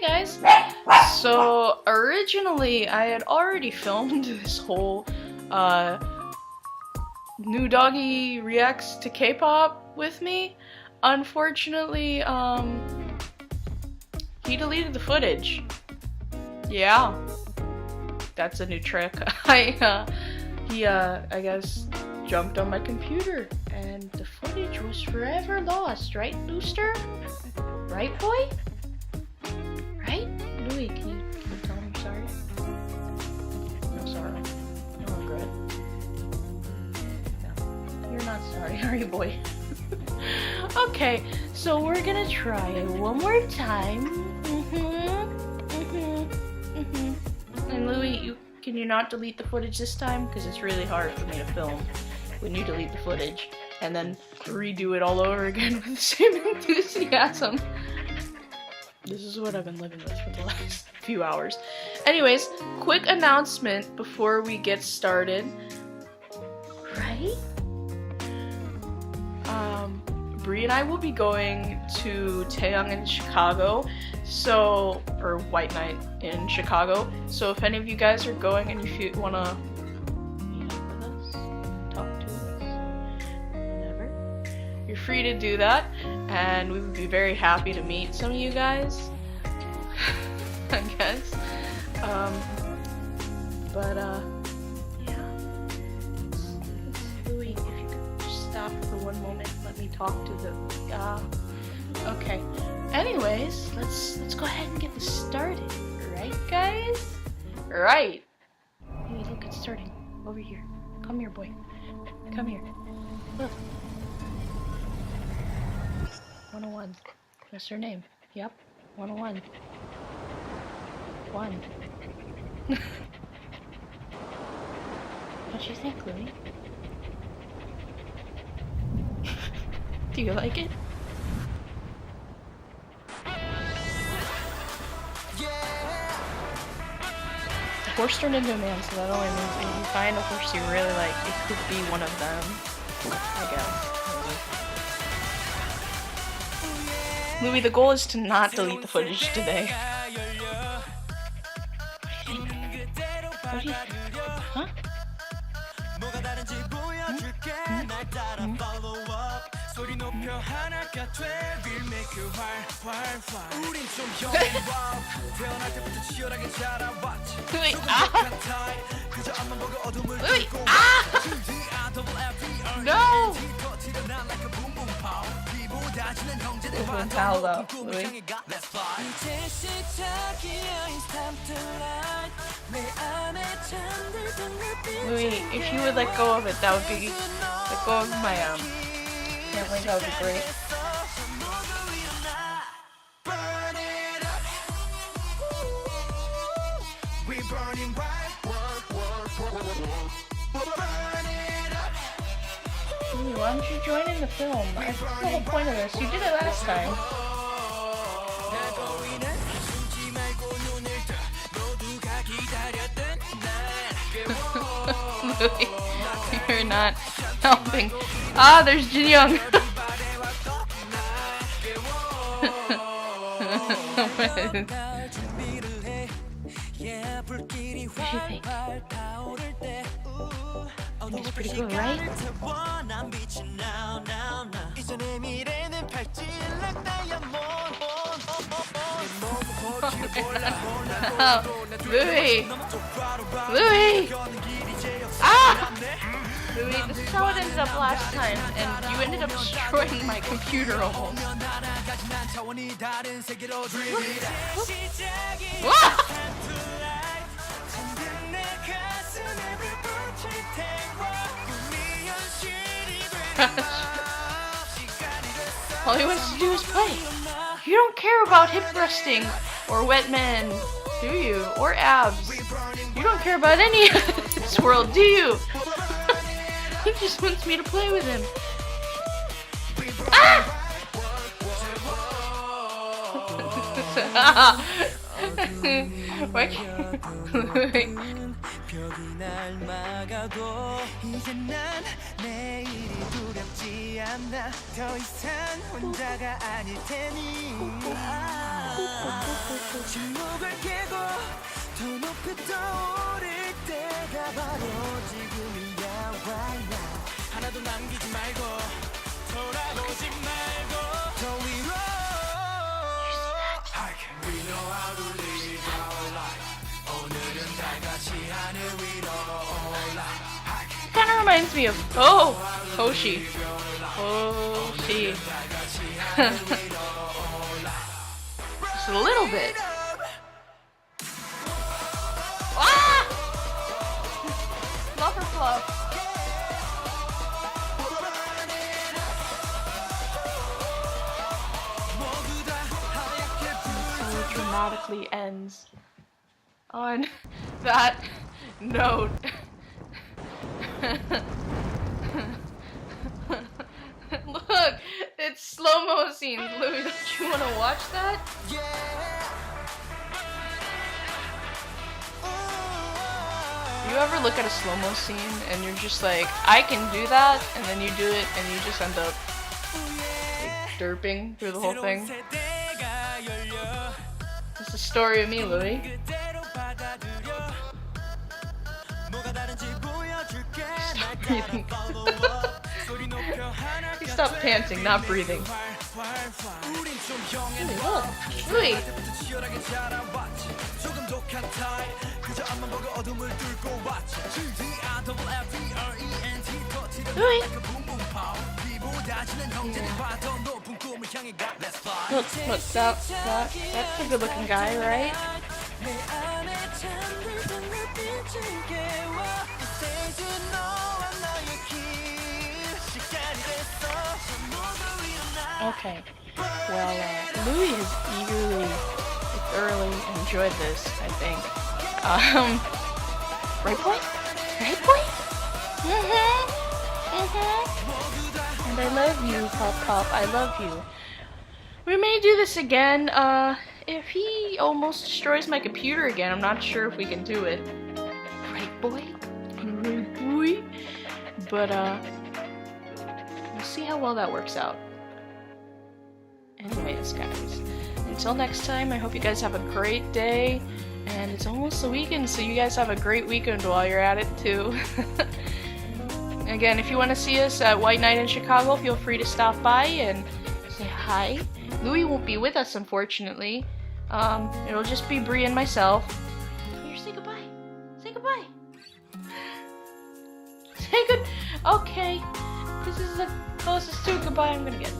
Hey guys! So originally I had already filmed this whole new doggy reacts to K-pop with me. Unfortunately, he deleted the footage. Yeah. That's a new trick. I guess jumped on my computer and the footage was forever lost, right, Booster? Right, boy? Right? Louie, can you tell him you're sorry? No sorry. No regret. No. You're not sorry, are you, boy? Okay, so we're gonna try it one more time. And Louie, can you not delete the footage this time? Because it's really hard for me to film when you delete the footage and then redo it all over again with the same enthusiasm. This is what I've been living with for the last few hours. Anyways, quick announcement before we get started. Right? Bree and I will be going to Taeyang in Chicago, or White Night in Chicago. So if any of you guys are going and if you wanna meet up with us, talk to us, whatever, you're free to do that, and we would be very happy to meet some of you guys. I guess. Yeah. Louie, if you could just stop for one moment, let me talk to the. Okay. Anyways, let's go ahead and get this started, right, guys? Right. Hey, look, it's starting. Over here. Come here, boy. Come here. Look. 101. What's her name? Yep. 101. 1. What do you think, Louie? Do you like it? The horse turned into a man, so that only means if you find a horse you really like, it could be one of them. I guess. Maybe. Louie, the goal is to not delete the footage today. What do you think? Huh? Louie, Louie, no! Louie. Louie, if you would let go of it, that would be let go of my family, that would be great. Louie, why don't you join in the film? That's the whole point of this. You did it last time. Louie, you're not helping. Ah, there's Jin Young. What do you think? It's pretty good, right? Louie! Louie! Ah! Louie, this is how it ended up last time, and you ended up destroying my computer almost. All he wants to do is play. You don't care about hip thrusting or wet men, do you? Or abs. You don't care about any of this world, do you? He just wants me to play with him. Ah! Why can't 날 막아도 이제 난 내일이 두렵지 않아 더 이상 혼자가 아닐 테니 침묵을 깨고 더 높이 떠오를 때가 바로 지금이야 right now 하나도 남기지 말고 돌아보지 말고 더 위로 We know how to live our life 오늘은 달같이 하늘 위로 올라 Kind of reminds me of Hoshi. Hoshi. Just a little bit. Ah! Fluffer fluff. So dramatically ends on that note. Look, it's slow-mo scenes. Louie, don't you want to watch that? You ever look at a slow-mo scene and you're just like, I can do that, and then you do it and you just end up like, derping through the whole thing? It's the story of me, Louie. Stop breathing. He stopped panting, not breathing. Look, Louie. Louie. Look, that's a good-looking guy, right? Okay, well, Louie has thoroughly enjoyed this, I think. Right, boy? Right, boy? And I love you, Kpop. I love you. We may do this again. If he almost destroys my computer again, I'm not sure if we can do it. Right, boy? Right, boy? But, we'll see how well that works out. Anyways, guys, until next time, I hope you guys have a great day, and it's almost the weekend, so you guys have a great weekend while you're at it, too. Again, if you want to see us at White Night in Chicago, feel free to stop by and say hi. Louie won't be with us, unfortunately. It'll just be Bree and myself. Here, say goodbye. Say goodbye. Say good. Okay, this is the closest to goodbye I'm gonna get.